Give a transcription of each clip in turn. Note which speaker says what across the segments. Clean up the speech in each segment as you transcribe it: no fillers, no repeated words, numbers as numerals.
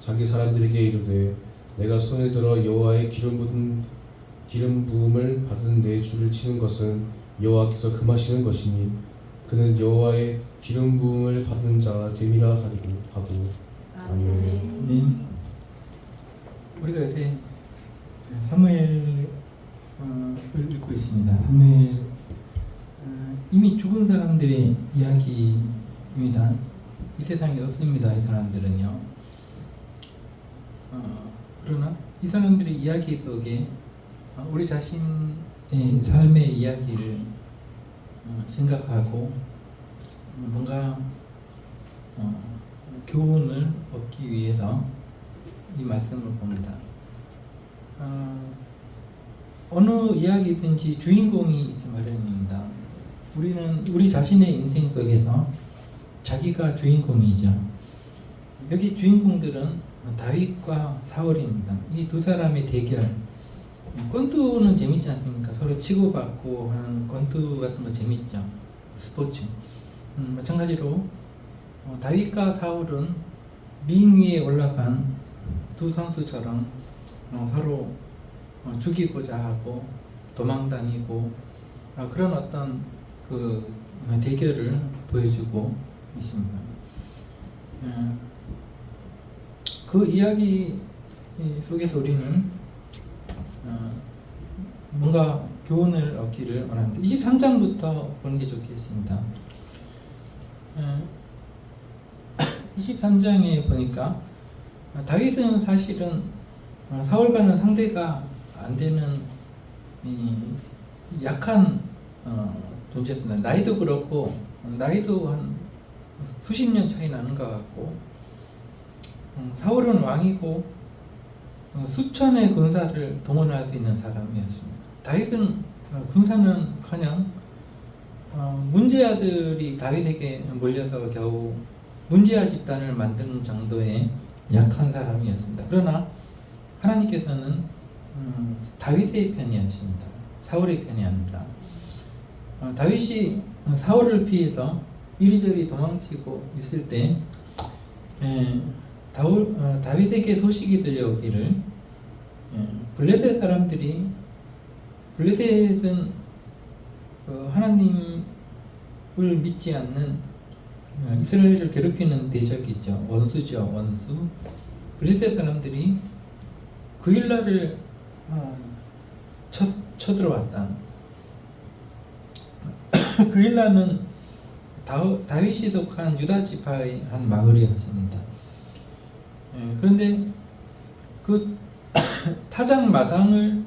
Speaker 1: 자기 사람들에게 이르되 내가 손에 들어 여호와의 기름 부음을 받은 내 줄을 치는 것은 여호와께서 금하시는 것이니 그는 여호와의 기름 부음을 받은 자가 됨이라 하고 아멘.
Speaker 2: 네. 우리가 요새 사무엘을 읽고 있습니다. 사무엘 이미 죽은 사람들의 이야기입니다. 이 세상에 없습니다. 이 사람들은요. 그러나 이 사람들의 이야기 속에 우리 자신의 삶의 이야기를 생각하고 뭔가 교훈을 얻기 위해서 이 말씀을 봅니다. 어느 이야기든지 주인공이 있기 마련입니다. 우리는 우리 자신의 인생 속에서 자기가 주인공이죠. 여기 주인공들은 다윗과 사울입니다. 이 두 사람의 대결. 권투는 재밌지 않습니까? 서로 치고받고 하는 권투 같은 거 재밌죠. 스포츠. 마찬가지로 다윗과 사울은 링 위에 올라간 두 선수처럼 서로 죽이고자 하고 도망다니고 그런 어떤 그 대결을 보여주고 있습니다. 그 이야기 속에서 우리는 뭔가 교훈을 얻기를 원합니다. 23장부터 보는 게 좋겠습니다. 23장에 보니까 다윗은 사실은 사울과는 상대가 안 되는 약한 존재였습니다. 나이도 그렇고 나이도 한 수십 년 차이 나는 것 같고 사울은 왕이고 수천의 군사를 동원할 수 있는 사람이었습니다. 다윗은 군사는커녕 문제아들이 다윗에게 몰려서 겨우 문제아 집단을 만드는 정도의 약한 사람이었습니다. 그러나 하나님께서는 다윗의 편이었습니다. 사울의 편이 아니라 다윗이 사울을 피해서 이리저리 도망치고 있을 때 다윗에게 소식이 들려오기를 블레셋 사람들이 블레셋은 하나님을 믿지 않는 이스라엘을 괴롭히는 대적이죠. 원수죠. 원수. 블레셋 사람들이 그일라를 쳐들어왔다. 그일라는 다윗이 속한 유다 지파의 한 마을이었습니다. 그런데 그 타작 마당을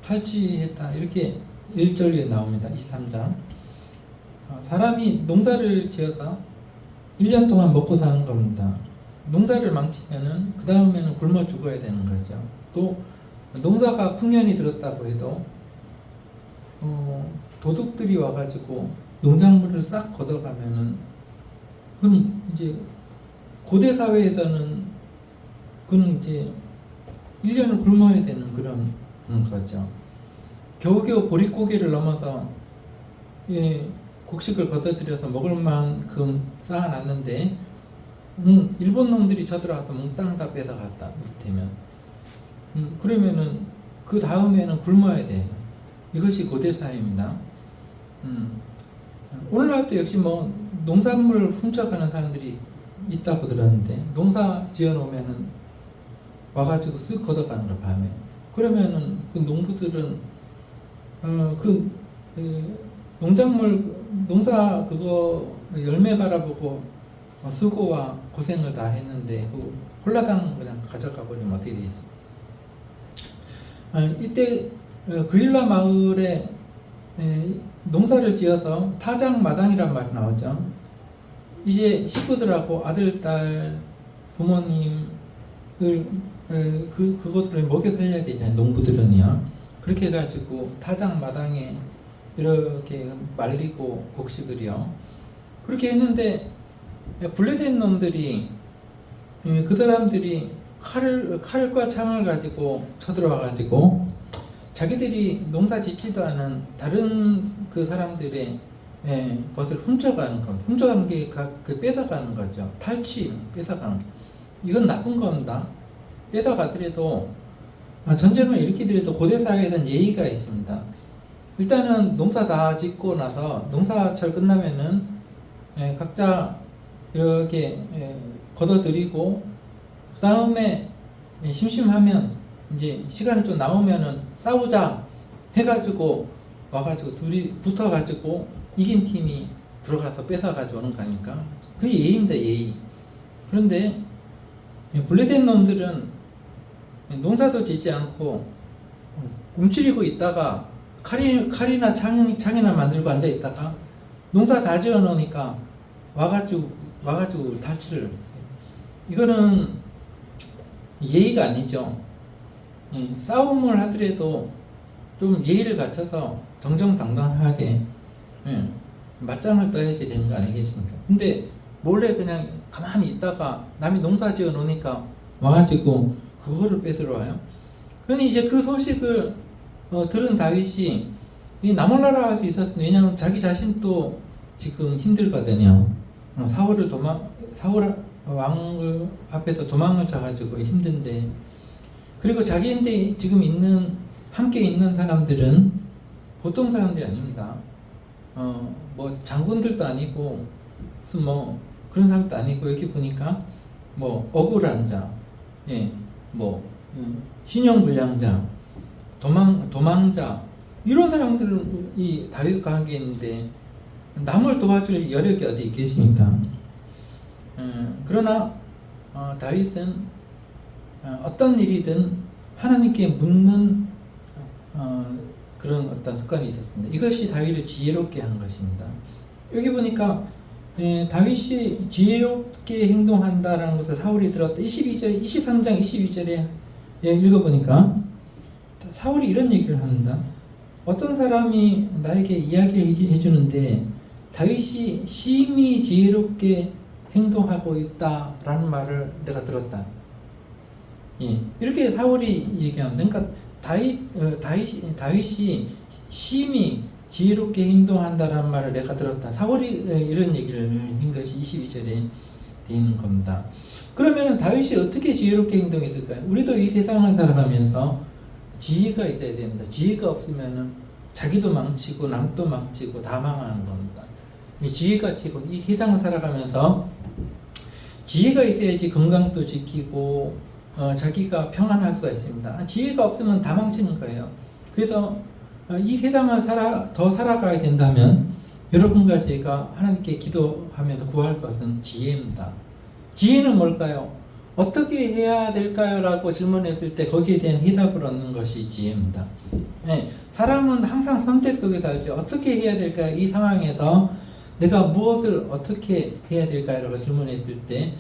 Speaker 2: 탈취했다. 이렇게 1절에 나옵니다. 23장. 사람이 농사를 지어서 1년 동안 먹고 사는 겁니다. 농사를 망치면은 그 다음에는 굶어 죽어야 되는 거죠. 또 농사가 풍년이 들었다고 해도 도둑들이 와가지고 농작물을 싹 걷어가면은 그건 이제 고대 사회에서는 그건 이제 1년을 굶어야 되는 그런 거죠. 겨우겨우 보릿고개를 넘어서 곡식을 걷어들여서 먹을 만큼 쌓아놨는데 일본 놈들이 쳐들어와서 몽땅 다 뺏어갔다. 이를테면 그러면은 그 다음에는 굶어야 돼. 이것이 고대 사회입니다. 오늘날도 역시 뭐 농산물 훔쳐가는 사람들이 있다고 들었는데 농사 지어놓으면은 와가지고 쓱 걷어가는 거 밤에. 그러면은 그 농부들은 농작물 농사 그거 열매 바라보고 수고와 고생을 다 했는데 그 홀라당 그냥 가져가 버리면 어떻게 되겠어? 이때 그일라 마을에 농사를 지어서 타작 마당이란 말이 나오죠. 이제 식구들하고 아들, 딸, 부모님을 그것을 먹여 살려야 되잖아요. 농부들은요. 그렇게 해가지고 타작 마당에 이렇게 말리고 곡식을요. 그렇게 했는데 블레셋 놈들이 그 사람들이 칼과 창을 가지고 쳐들어와가지고 자기들이 농사 짓지도 않은 다른 그 사람들의 것을 훔쳐가는 겁니다. 훔쳐가는 게 그 뺏어가는 거죠. 탈취, 뺏어가는 거. 이건 나쁜 겁니다. 뺏어가더라도 전쟁을 일으키더라도 고대 사회에는 예의가 있습니다. 일단은 농사 다 짓고 나서 농사철 끝나면은 각자 이렇게 걷어들이고 그 다음에 심심하면 이제 시간이 좀 나오면은 싸우자 해가지고 와가지고 둘이 붙어가지고 이긴 팀이 들어가서 뺏어가지고 오는 거니까 그게 예의입니다. 예의. 그런데 블레셋 놈들은 농사도 짓지 않고 움츠리고 있다가 칼이나 창이나 만들고 앉아 있다가 농사 다 지어 놓으니까 와가지고 탈취를. 이거는 예의가 아니죠. 싸움을 하더라도 좀 예의를 갖춰서 정정당당하게 맞짱을 떠야지 되는 거 아니겠습니까? 근데 몰래 그냥 가만히 있다가 남이 농사 지어 놓으니까 와가지고 그거를 뺏으러 와요. 그러니 이제 그 소식을 들은 다윗이 이 나몰라라 할 수 있었습니다. 왜냐하면 자기 자신도 지금 힘들거든요. 사울 왕 앞에서 도망을 쳐가지고 힘든데, 그리고 자기한테 지금 함께 있는 사람들은 보통 사람들이 아닙니다. 뭐 장군들도 아니고 무슨 뭐 그런 사람도 아니고, 여기 보니까 뭐 억울한 자, 신용불량자, 도망자, 이런 사람들이 다윗과 함께 있는데 남을 도와줄 여력이 어디 있겠습니까? 그러나 다윗은 어떤 일이든 하나님께 묻는 그런 어떤 습관이 있었습니다. 이것이 다윗을 지혜롭게 한 것입니다. 여기 보니까 다윗이 지혜롭게 행동한다라는 것을 사울이 들었다. 23장 22절에 읽어보니까 사울이 이런 얘기를 합니다. 어떤 사람이 나에게 이야기를 해주는데 다윗이 심히 지혜롭게 행동하고 있다라는 말을 내가 들었다. 이렇게 사울이 얘기합니다. 그러니까 다윗이 심히 지혜롭게 행동한다라는 말을 내가 들었다. 사울이 이런 얘기를 한 것이 22절에 되는 겁니다. 그러면 다윗이 어떻게 지혜롭게 행동했을까요? 우리도 이 세상을 살아가면서 지혜가 있어야 됩니다. 지혜가 없으면 자기도 망치고 남도 망치고 다 망하는 겁니다. 이 지혜가 최고. 이 세상을 살아가면서 지혜가 있어야지 건강도 지키고 자기가 평안할 수가 있습니다. 지혜가 없으면 다 망치는 거예요. 그래서 이 세상을 더 살아가야 된다면 여러분과 제가 하나님께 기도하면서 구할 것은 지혜입니다. 지혜는 뭘까요? 어떻게 해야 될까요? 라고 질문했을 때 거기에 대한 해답을 얻는 것이 지혜입니다. 사람은 항상 선택 속에 살죠. 어떻게 해야 될까요? 이 상황에서 내가 무엇을 어떻게 해야 될까요? 라고 질문했을 때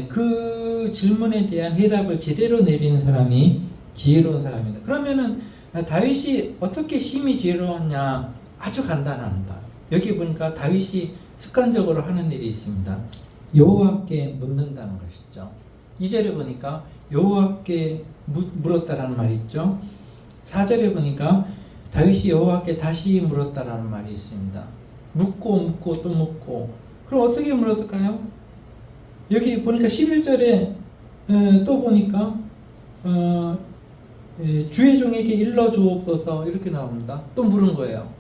Speaker 2: 그 질문에 대한 해답을 제대로 내리는 사람이 지혜로운 사람입니다. 그러면은 다윗이 어떻게 심히 지혜로웠냐? 아주 간단합니다. 여기 보니까 다윗이 습관적으로 하는 일이 있습니다. 여호와께 묻는다는 것이죠. 2절에 보니까 여호와께 물었다라는 말이 있죠. 4절에 보니까 다윗이 여호와께 다시 물었다라는 말이 있습니다. 묻고 또 묻고. 그럼 어떻게 물었을까요? 여기 보니까 11절에 또 보니까 주의 종에게 일러 주옵소서 이렇게 나옵니다. 또 물은 거예요.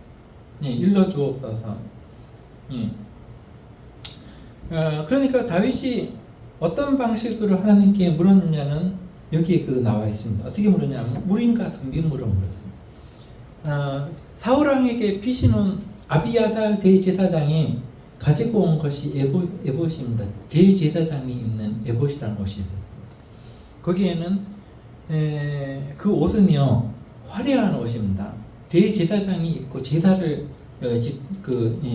Speaker 2: 일러 주옵소서. 그러니까 다윗이 어떤 방식으로 하나님께 물었냐는 여기에 나와 있습니다. 어떻게 물었냐면 물인과 덤빈물을 물었습니다. 사울왕에게 피신온 아비아달 대제사장이 가지고 온 것이 에봇입니다. 대제사장이 입는 에봇이라는 옷이 있습니다. 거기에는 그 옷은요 화려한 옷입니다. 대제사장이 입고 제사를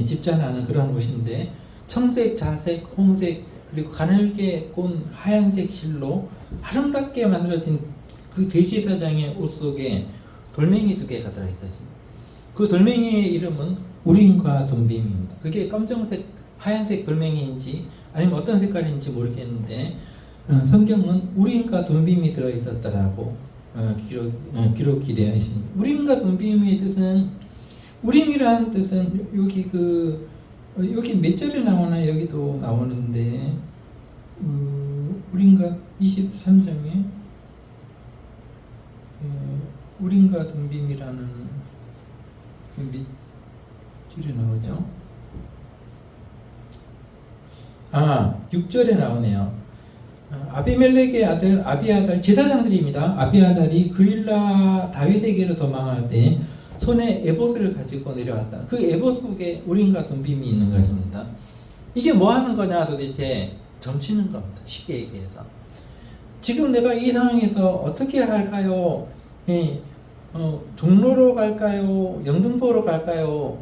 Speaker 2: 집전하는 그런 옷인데 청색, 자색, 홍색 그리고 가늘게 꼰 하얀색 실로 아름답게 만들어진 그 대제사장의 옷 속에 돌멩이 2개가 들어있었습니다. 그 돌멩이의 이름은 우림과 둠빔입니다. 그게 검정색, 하얀색 돌멩이인지 아니면 어떤 색깔인지 모르겠는데 성경은 우림과 둠빔이 들어있었다라고 기록이 되어 있습니다. 우림과 둠빔의 뜻은, 우림이라는 뜻은 여기 몇 절에 나오나 여기도 나오는데 우린과 23장에 우린과 둠빔이라는 그 밑줄에 나오죠. 6절에 나오네요. 아비멜렉의 아들 아비아달 제사장들입니다. 아비아달이 그일라 다윗에게로 도망할 때 손에 에봇을 가지고 내려왔다. 그 에봇 속에 우림과 둠빔이 있는 것입니다. 이게 뭐 하는 거냐 도대체 점치는 겁니다. 쉽게 얘기해서. 지금 내가 이 상황에서 어떻게 할까요? 종로로 갈까요? 영등포로 갈까요?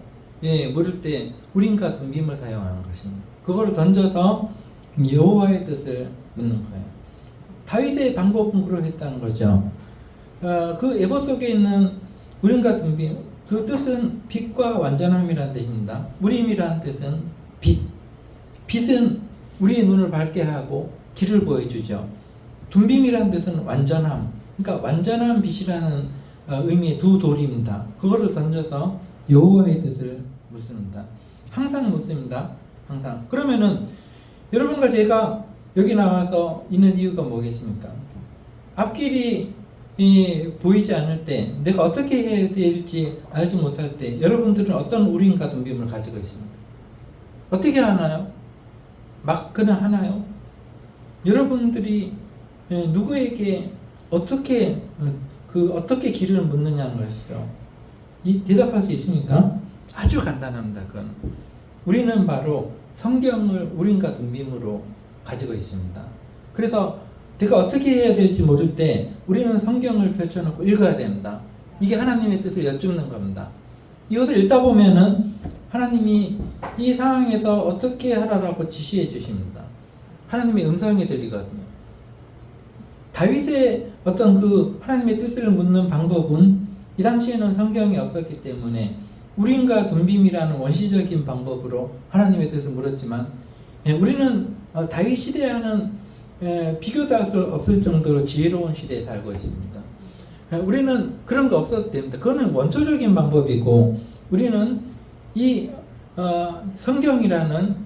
Speaker 2: 물을 때 우림과 둠빔을 사용하는 것입니다. 그걸 던져서 여호와의 뜻을 묻는 거예요. 다윗의 방법은 그러했다는 거죠. 그 에봇 속에 있는 우림과 둠빔, 그 뜻은 빛과 완전함이라는 뜻입니다. 우림이라는 뜻은 빛. 빛은 우리의 눈을 밝게 하고 길을 보여주죠. 둠빔이라는 뜻은 완전함. 그러니까 완전한 빛이라는 의미의 두 돌입니다. 그거를 던져서 여호와의 뜻을 묻습니다. 항상 묻습니다. 항상. 그러면은 여러분과 제가 여기 나와서 있는 이유가 뭐겠습니까? 앞길이 보이지 않을 때, 내가 어떻게 해야 될지 알지 못할 때, 여러분들은 어떤 우림과 둠빔을 가지고 있습니까? 어떻게 하나요? 막 그냥 하나요? 여러분들이 누구에게 어떻게 길을 묻느냐는 것이죠. 대답할 수 있습니까? 아주 간단합니다. 그건 우리는 바로 성경을 우림과 둠빔으로 가지고 있습니다. 그래서 내가 어떻게 해야 될지 모를 때 우리는 성경을 펼쳐놓고 읽어야 됩니다. 이게 하나님의 뜻을 여쭙는 겁니다. 이것을 읽다 보면은 하나님이 이 상황에서 어떻게 하라고 지시해 주십니다. 하나님의 음성이 들리거든요. 다윗의 어떤 그 하나님의 뜻을 묻는 방법은 이 당시에는 성경이 없었기 때문에 우림과 둠빔이라는 원시적인 방법으로 하나님의 뜻을 물었지만, 우리는 다윗 시대와는 비교도 할 수 없을 정도로 지혜로운 시대에 살고 있습니다. 우리는 그런 거 없어도 됩니다. 그거는 원초적인 방법이고, 우리는 이 성경이라는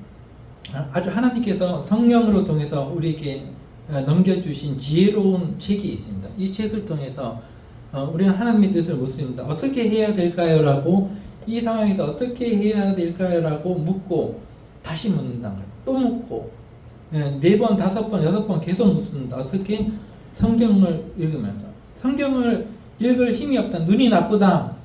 Speaker 2: 아주 하나님께서 성령으로 통해서 우리에게 넘겨주신 지혜로운 책이 있습니다. 이 책을 통해서 우리는 하나님의 뜻을 묻습니다. 어떻게 해야 될까요? 라고, 이 상황에서 어떻게 해야 될까요? 라고 묻고 다시 묻는다는 거예요. 또 묻고 4번, 5번, 6번 계속 묻습니다. 어떻게? 성경을 읽으면서. 성경을 읽을 힘이 없다. 눈이 나쁘다.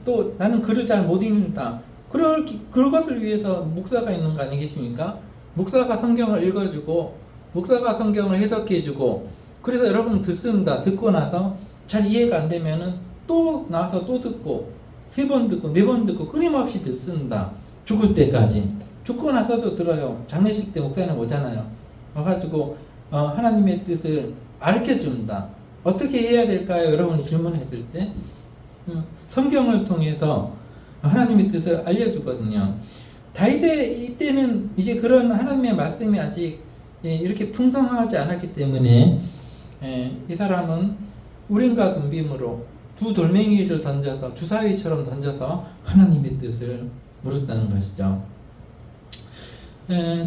Speaker 2: 또 나는 글을 잘 못 읽는다. 그것을 위해서 목사가 있는 거 아니겠습니까? 목사가 성경을 읽어주고, 목사가 성경을 해석해주고, 그래서 여러분 듣습니다. 듣고 나서 잘 이해가 안 되면은 또 나와서 또 듣고, 3번 듣고 4번 듣고 끊임없이 듣습니다. 죽을 때까지. 죽고 나서도 들어요. 장례식 때 목사님 오잖아요. 와가지고 하나님의 뜻을 가르쳐줍니다. 어떻게 해야 될까요? 여러분이 질문했을 때 성경을 통해서 하나님의 뜻을 알려주거든요. 다윗의 이때는 이제 그런 하나님의 말씀이 아직 이렇게 풍성하지 않았기 때문에 이 사람은 우림과 둠빔으로 두 돌멩이를 던져서 주사위처럼 던져서 하나님의 뜻을 물었다는 것이죠.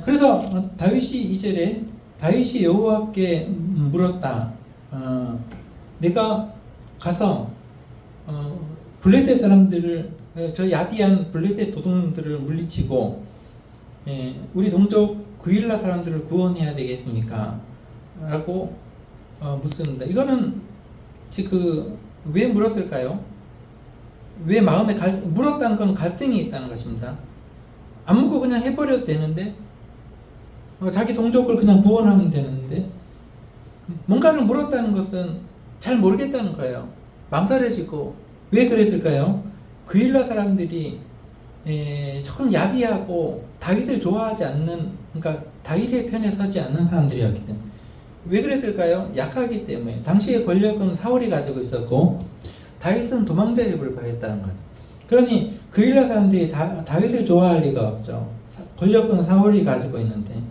Speaker 2: 그래서 다윗이 2절에 다윗이 여호와께 물었다. 내가 가서 블레셋 사람들을, 저 야비한 블레셋 도둑들을 물리치고 우리 동족 그일라 사람들을 구원해야 되겠습니까? 라고 묻습니다. 이거는 왜 물었을까요? 왜 마음에 물었다는 건 갈등이 있다는 것입니다. 안 묻고 그냥 해버려도 되는데, 자기 동족을 그냥 구원하면 되는데, 뭔가를 물었다는 것은 잘 모르겠다는 거예요. 망설여지고. 왜 그랬을까요? 그일라 사람들이 조금 야비하고 다윗을 좋아하지 않는, 그러니까 다윗의 편에 서지 않는 사람들이었기 때문에. 왜 그랬을까요? 약하기 때문에. 당시의 권력은 사울이 가지고 있었고 다윗은 도망자에 불과했다는 거죠. 그러니 그일라 사람들이 다윗을 좋아할 리가 없죠. 권력은 사울이 가지고 있는데.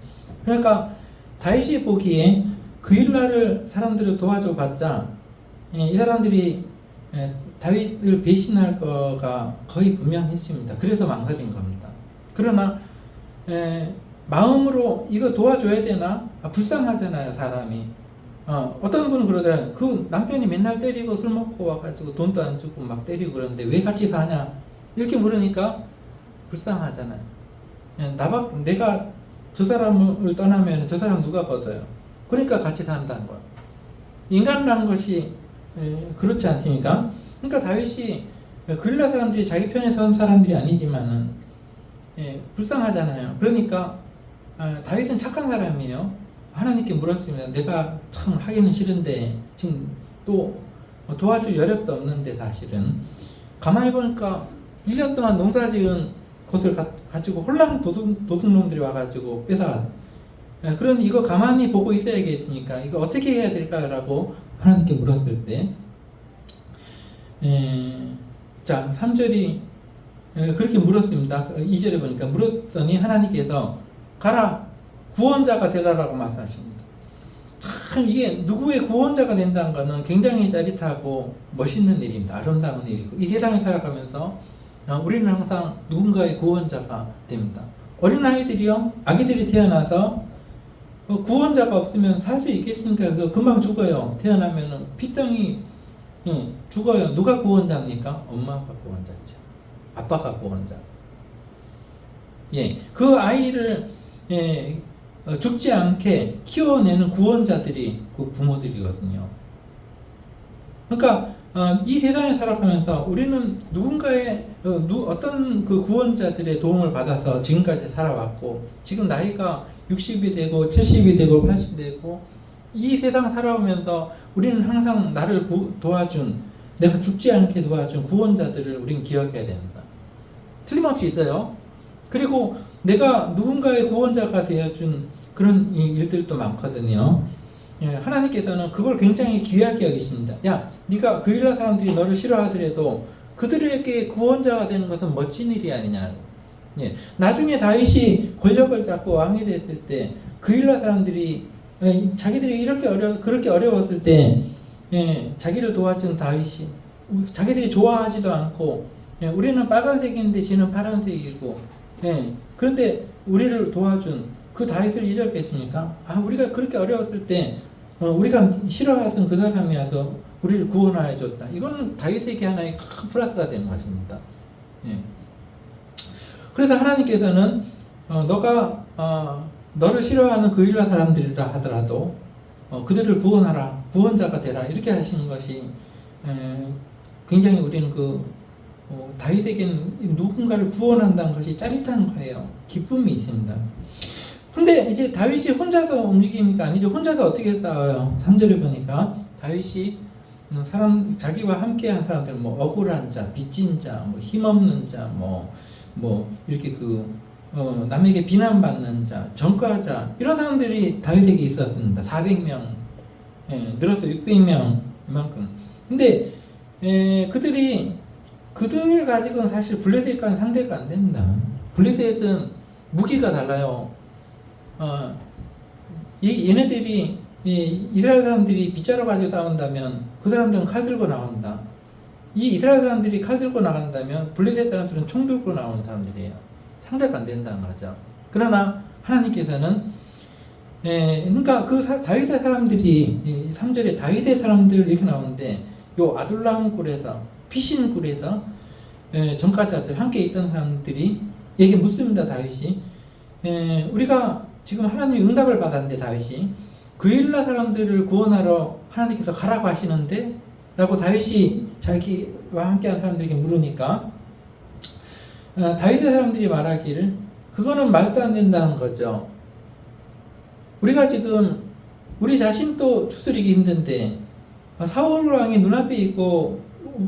Speaker 2: 그러니까 다윗이 보기에 그일라를 사람들을 도와줘 봤자 이 사람들이 다윗을 배신할 거가 거의 분명했습니다. 그래서 망설인 겁니다. 그러나 마음으로 이거 도와줘야 되나? 불쌍하잖아요, 사람이. 어떤 분은 그러더라고요. 그 남편이 맨날 때리고 술 먹고 와가지고 돈도 안 주고 막 때리고 그러는데 왜 같이 사냐? 이렇게 물으니까 불쌍하잖아요. 내가 저 사람을 떠나면 저 사람 누가 걷어요? 그러니까 같이 산다는 거예요. 인간이라는 것이 그렇지 않습니까? 그러니까 다윗이 그릴라 사람들이 자기 편에 선 사람들이 아니지만은 불쌍하잖아요. 그러니까 다윗은 착한 사람이에요. 하나님께 물었습니다. 내가 참 하기는 싫은데 지금 또 도와줄 여력도 없는데 사실은 가만히 보니까 1년 동안 농사 지은 것을 가지고 홀랑 도둑놈들이 와가지고 뺏어간. 그러니 이거 가만히 보고 있어야겠습니까? 이거 어떻게 해야 될까라고 하나님께 물었을 때, 자 3절이 그렇게 물었습니다. 2절에 보니까 물었더니 하나님께서 가라 구원자가 되라라고 말씀하십니다. 참 이게 누구의 구원자가 된다는 것은 굉장히 짜릿하고 멋있는 일입니다. 아름다운 일이고 이 세상에 살아가면서 우리는 항상 누군가의 구원자가 됩니다. 어린아이들이요, 아기들이 태어나서 구원자가 없으면 살 수 있겠습니까? 금방 죽어요. 태어나면은 피덩이 죽어요. 누가 구원자입니까? 엄마가 구원자죠. 아빠가 구원자. 그 아이를 죽지 않게 키워내는 구원자들이 그 부모들이거든요. 그러니까 이 세상에 살아가면서 우리는 누군가의 어떤 그 구원자들의 도움을 받아서 지금까지 살아왔고 지금 나이가 60이 되고 70이 되고 80이 되고 이 세상 살아오면서 우리는 항상 나를 도와준, 내가 죽지 않게 도와준 구원자들을 우리는 기억해야 됩니다. 틀림없이 있어요. 그리고 내가 누군가의 구원자가 되어준 그런 일들도 많거든요. 하나님께서는 그걸 굉장히 귀하게 여기십니다. 야, 네가 그릴라 사람들이 너를 싫어하더라도 그들에게 구원자가 되는 것은 멋진 일이 아니냐. 나중에 다윗이 권력을 잡고 왕이 됐을 때 그릴라 사람들이 자기들이 그렇게 어려웠을 때 자기를 도와준 다윗이 자기들이 좋아하지도 않고 우리는 빨간색인데 쟤는 파란색이고 그런데 우리를 도와준 그 다윗을 잊었겠습니까? 우리가 그렇게 어려웠을 때 우리가 싫어하던 그 사람이 와서 우리를 구원하여 줬다. 이거는 다윗에게 하나의 큰 플러스가 되는 것입니다. 그래서 하나님께서는 너가 너를 싫어하는 그릴라 사람들이라 하더라도 그들을 구원하라, 구원자가 되라 이렇게 하시는 것이 굉장히 우리는 다윗에게는 누군가를 구원한다는 것이 짜릿한 거예요. 기쁨이 있습니다. 근데 이제 다윗이 혼자서 움직입니까? 아니죠. 혼자서 어떻게 싸워요? 3절에 보니까 다윗이 자기와 함께한 사람들, 억울한 자, 빚진 자, 힘없는 자, 이렇게 남에게 비난받는 자, 전과자 이런 사람들이 다윗에게 있었습니다. 400명, 늘어서 600명 이만큼. 근데 그들 가지고는 사실 블레셋과는 상대가 안 됩니다. 블레셋은 무기가 달라요. 얘네들이 이스라엘 사람들이 빗자루 가지고 싸운다면 그 사람들은 칼 들고 나온다. 이 이스라엘 사람들이 칼 들고 나간다면 블레셋 사람들은 총 들고 나오는 사람들이에요. 상대가 안 된다는 거죠. 그러나 하나님께서는 그러니까 다윗의 사람들이 3절에 다윗의 사람들 이렇게 나오는데 요 아둘람 굴에서 피신 굴에서 전과자들 함께 있던 사람들이 얘기 묻습니다. 다윗이 우리가 지금 하나님의 응답을 받았는데 다윗이 그릴라 사람들을 구원하러 하나님께서 가라고 하시는데 라고 다윗이 자기와 함께한 사람들에게 물으니까 다윗의 사람들이 말하기를 그거는 말도 안 된다는 거죠. 우리가 지금 우리 자신도 추스리기 힘든데 사울 왕이 눈앞에 있고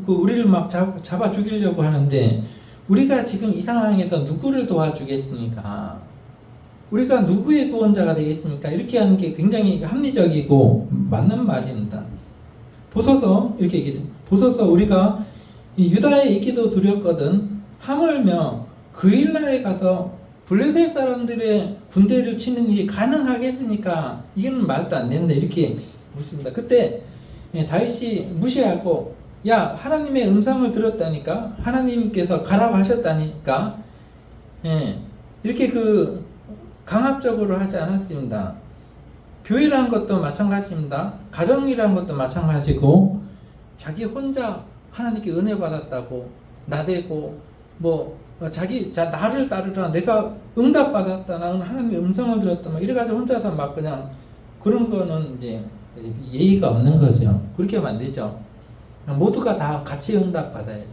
Speaker 2: 우리를 막 잡아 죽이려고 하는데 우리가 지금 이 상황에서 누구를 도와주겠습니까? 우리가 누구의 구원자가 되겠습니까? 이렇게 하는 게 굉장히 합리적이고 맞는 말입니다. 보소서 이렇게 얘기해요. 보소서 우리가 유다에 있기도 두렵거든 하물며 그일라에 가서 블레셋 사람들의 군대를 치는 일이 가능하겠습니까? 이건 말도 안 됩니다. 이렇게 묻습니다. 그때 다윗이 무시하고 야 하나님의 음성을 들었다니까 하나님께서 가라고 하셨다니까 이렇게 강압적으로 하지 않았습니다. 교회라는 것도 마찬가지입니다. 가정이라는 것도 마찬가지고 자기 혼자 하나님께 은혜 받았다고 나대고 나를 따르라, 내가 응답 받았다, 나는 하나님의 음성을 들었다, 막 이래가지고 혼자서 막 그냥 그런 거는 이제 예의가 없는 거죠. 그렇게 하면 안 되죠. 모두가 다 같이 응답 받아야죠.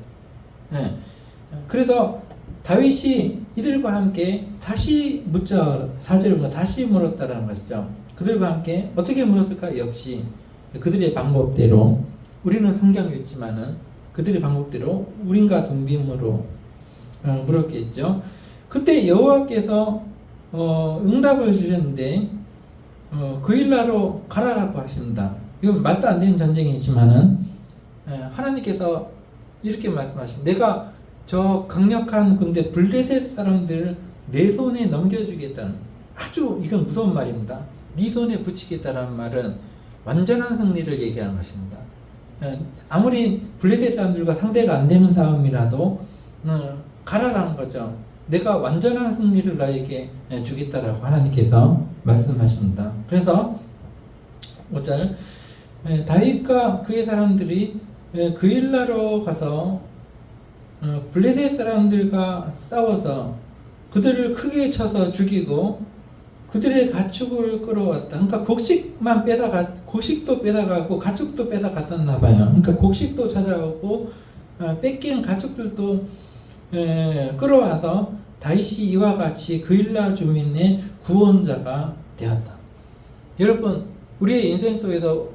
Speaker 2: 예. 그래서 다윗이 이들과 함께 다시 묻자, 4절에 보면 다시 물었다라는 것이죠. 그들과 함께 어떻게 물었을까? 역시 그들의 방법대로, 우리는 성경을 읽지만은 그들의 방법대로 우린과 동빔으로 물었겠죠. 그때 여호와께서 응답을 주셨는데 그일라로 가라라고 하십니다. 이건 말도 안 되는 전쟁이지만은 하나님께서 이렇게 말씀하십니다. 내가 저 강력한 군대 블레셋 사람들을 내 손에 넘겨주겠다는, 아주 이건 무서운 말입니다. 네 손에 붙이겠다는 말은 완전한 승리를 얘기하는 것입니다. 아무리 블레셋 사람들과 상대가 안 되는 싸움이라도 가라라는 거죠. 내가 완전한 승리를 너에게 주겠다라고 하나님께서 말씀하십니다. 그래서 5절, 다윗과 그의 사람들이 그일라로 가서 블레셋 사람들과 싸워서 그들을 크게 쳐서 죽이고 그들의 가축을 끌어왔다. 그러니까 곡식도 뺏어가고 가축도 뺏어갔었나 봐요. 그러니까 곡식도 찾아오고 뺏긴 가축들도 끌어와서 다윗이 이와 같이 그일라 주민의 구원자가 되었다. 여러분, 우리의 인생 속에서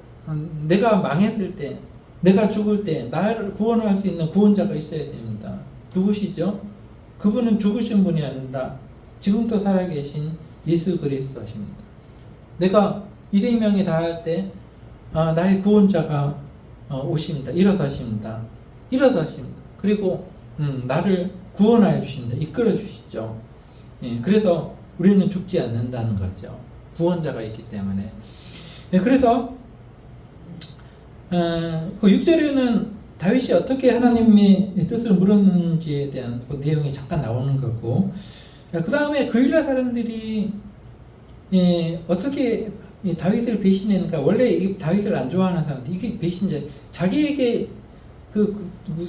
Speaker 2: 내가 망했을 때, 내가 죽을 때 나를 구원할 수 있는 구원자가 있어야 됩니다. 누구시죠? 그분은 죽으신 분이 아니라 지금도 살아계신 예수 그리스도십니다. 내가 이 생명이 다할 때 나의 구원자가 오십니다. 일어서십니다. 그리고 나를 구원하여 주십니다. 이끌어 주시죠. 그래서 우리는 죽지 않는다는 거죠. 구원자가 있기 때문에. 그래서 그 6절에는 다윗이 어떻게 하나님의 뜻을 물었는지에 대한 그 내용이 잠깐 나오는 거고, 그 다음에 그일라 사람들이 어떻게 다윗을 배신했는가. 원래 이 다윗을 안 좋아하는 사람들, 이게 배신자, 자기에게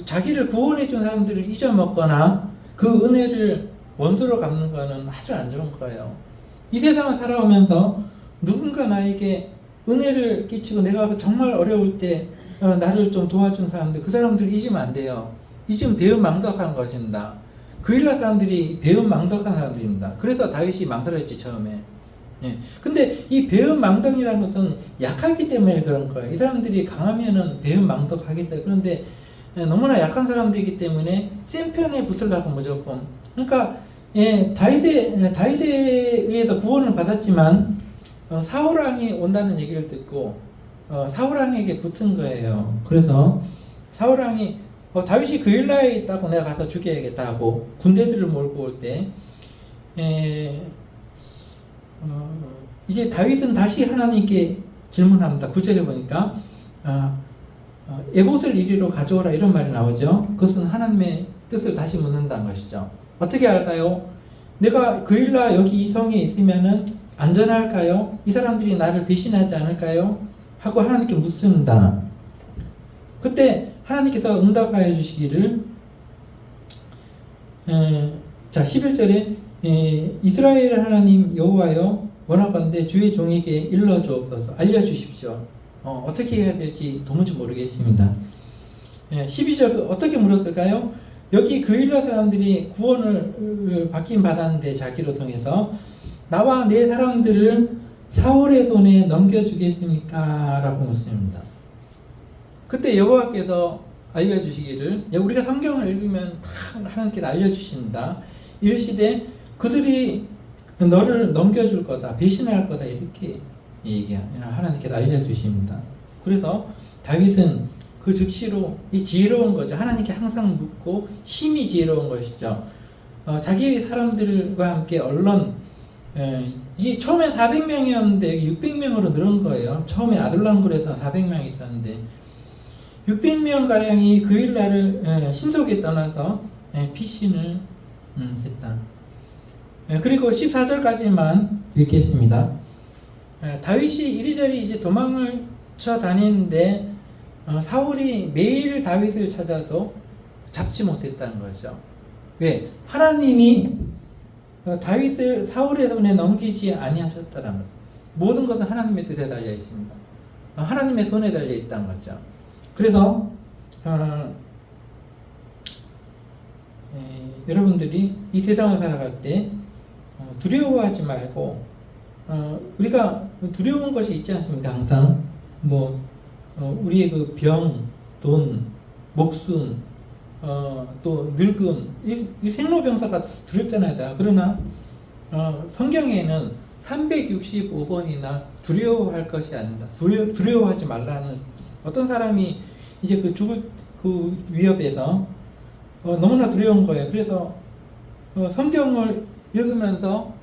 Speaker 2: 자기를 구원해 준 사람들을 잊어먹거나 그 은혜를 원수로 갚는 거는 아주 안 좋은 거예요. 이 세상을 살아오면서 누군가 나에게 은혜를 끼치고 내가 정말 어려울 때 나를 좀 도와준 사람들, 그 사람들을 잊으면 안 돼요. 잊으면 배은망덕한 것입니다. 그일라 사람들이 배은망덕한 사람들입니다. 그래서 다윗이 망설였지, 처음에. 근데 이 배은망덕이라는 것은 약하기 때문에 그런 거예요. 이 사람들이 강하면은 배은망덕하겠다. 그런데 너무나 약한 사람들이기 때문에 센 편에 붙을 가고 무조건. 그러니까 다윗에 의해서 구원을 받았지만 사울왕이 온다는 얘기를 듣고 사울왕에게 붙은 거예요. 그래서 사울왕이 다윗이 그일라에 있다고 내가 가서 죽여야겠다 하고 군대들을 몰고 올 때 이제 다윗은 다시 하나님께 질문합니다. 9절에 보니까 에봇을 이리로 가져오라, 이런 말이 나오죠. 그것은 하나님의 뜻을 다시 묻는다는 것이죠. 어떻게 할까요? 내가 그일라 여기 이 성에 있으면은 안전할까요? 이 사람들이 나를 배신하지 않을까요? 하고 하나님께 묻습니다. 그때 하나님께서 응답하여 주시기를, 자 11절에 이스라엘 하나님 여호와여, 원하건대 주의 종에게 일러주옵소서, 알려주십시오. 어떻게 해야 될지 도무지 모르겠습니다. 12절 어떻게 물었을까요? 여기 그일라 사람들이 구원을 받긴 받았는데 자기로 통해서 나와 내 사람들을 사울의 손에 넘겨주겠습니까? 라고 묻습니다. 그때 여호와께서 알려주시기를, 우리가 성경을 읽으면 다 하나님께서 알려주십니다. 이르시되 그들이 너를 넘겨줄 거다, 배신할 거다, 이렇게 하나님께서 알려주십니다. 그래서 다윗은 그 즉시로 이 지혜로운 거죠. 하나님께 항상 묻고 심히 지혜로운 것이죠. 자기 사람들과 함께 이게 처음에 400명이었는데 600명으로 늘은 거예요. 처음에 아둘람굴에서 400명이 있었는데 600명가량이 그일라를 신속히 떠나서 피신을 했다. 그리고 14절까지만 읽겠습니다. 다윗이 이리저리 이제 도망을 쳐 다니는데 사울이 매일 다윗을 찾아도 잡지 못했다는 거죠. 왜? 하나님이 다윗을 사울의 손에 넘기지 아니하셨다는 거죠. 모든 것은 하나님의 뜻에 달려 있습니다. 하나님의 손에 달려 있다는 거죠. 그래서 여러분들이 이 세상을 살아갈 때 두려워하지 말고 우리가 두려운 것이 있지 않습니까? 항상 우리의 그 병, 돈, 목숨, 또 늙음, 이 생로병사가 두렵잖아요. 다. 그러나 성경에는 365번이나 두려워할 것이 아니다. 두려워하지 말라는, 어떤 사람이 이제 그 죽을 그 위협에서 너무나 두려운 거예요. 그래서 성경을 읽으면서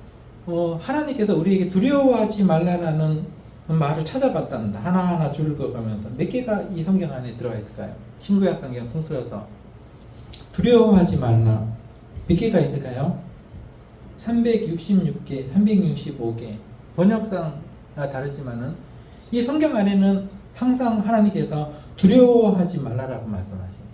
Speaker 2: 하나님께서 우리에게 두려워하지 말라는 말을 찾아봤답니다. 하나하나 줄을 그어가면서. 몇 개가 이 성경 안에 들어가 있을까요? 신구약 성경 통틀어서 두려워하지 말라. 몇 개가 있을까요? 366개, 365개. 번역상 다르지만은 이 성경 안에는 항상 하나님께서 두려워하지 말라라고 말씀하십니다.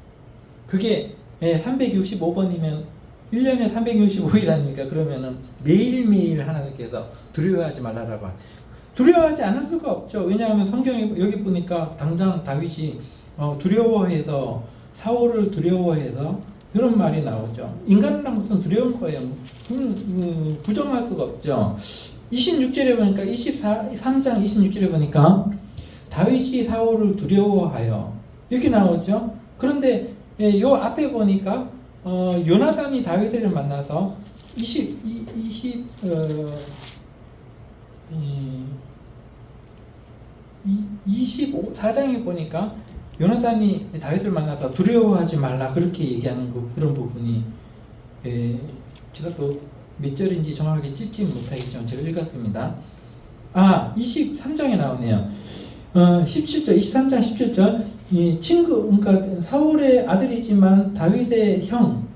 Speaker 2: 그게 365번이면 1년에 365일 아닙니까? 그러면은 매일매일 하나님께서 두려워하지 말라라고 두려워하지 않을 수가 없죠. 왜냐하면 성경에 여기 보니까 당장 다윗이 두려워해서, 사울을 두려워해서 그런 말이 나오죠. 인간이란 것은 두려운 거예요. 부정할 수가 없죠. 26절에 보니까 3장 26절에 보니까 다윗이 사울을 두려워하여 이렇게 나오죠. 그런데 요 앞에 보니까 요나단이 다윗을 만나서 24장에 보니까 요나단이 다윗을 만나서 두려워하지 말라 그렇게 얘기하는 그런 부분이 제가 또 몇 절인지 정확하게 찝지 못하겠지만 제가 읽었습니다. 23장에 나오네요. 17절, 23장 17절, 이 친구, 그러니까 사울의 아들이지만 다윗의 형,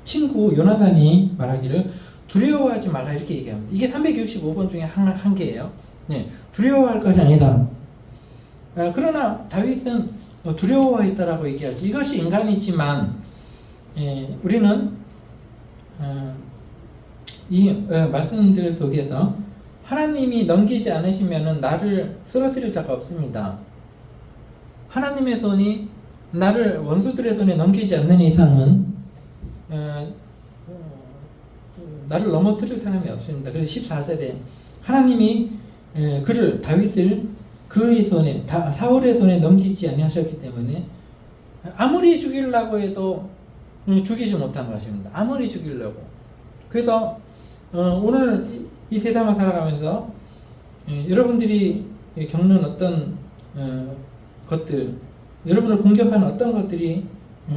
Speaker 2: 친구 요나단이 말하기를 두려워하지 말라 이렇게 얘기합니다. 이게 365번 중에 한 개예요. 두려워할 것이 아니다. 그러나 다윗은 두려워했다라고 얘기하죠. 이것이 인간이지만 우리는 이 말씀들 속에서 하나님이 넘기지 않으시면 나를 쓰러뜨릴 자가 없습니다. 하나님의 손이 나를 원수들의 손에 넘기지 않는 이상은 나를 넘어뜨릴 사람이 없습니다. 그래서 14절에 하나님이 그를, 다윗을 그의 손에, 사울의 손에 넘기지 아니하셨기 때문에 아무리 죽이려고 해도 죽이지 못한 것입니다. 아무리 죽이려고. 그래서 오늘 이 세상을 살아가면서 여러분들이 겪는 어떤 것들, 여러분을 공격하는 어떤 것들이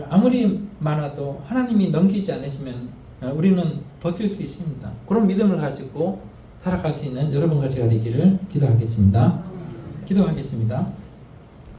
Speaker 2: 아무리 많아도 하나님이 넘기지 않으시면 우리는 버틸 수 있습니다. 그런 믿음을 가지고 살아갈 수 있는 여러분과 제가 되기를 기도하겠습니다. 기도하겠습니다.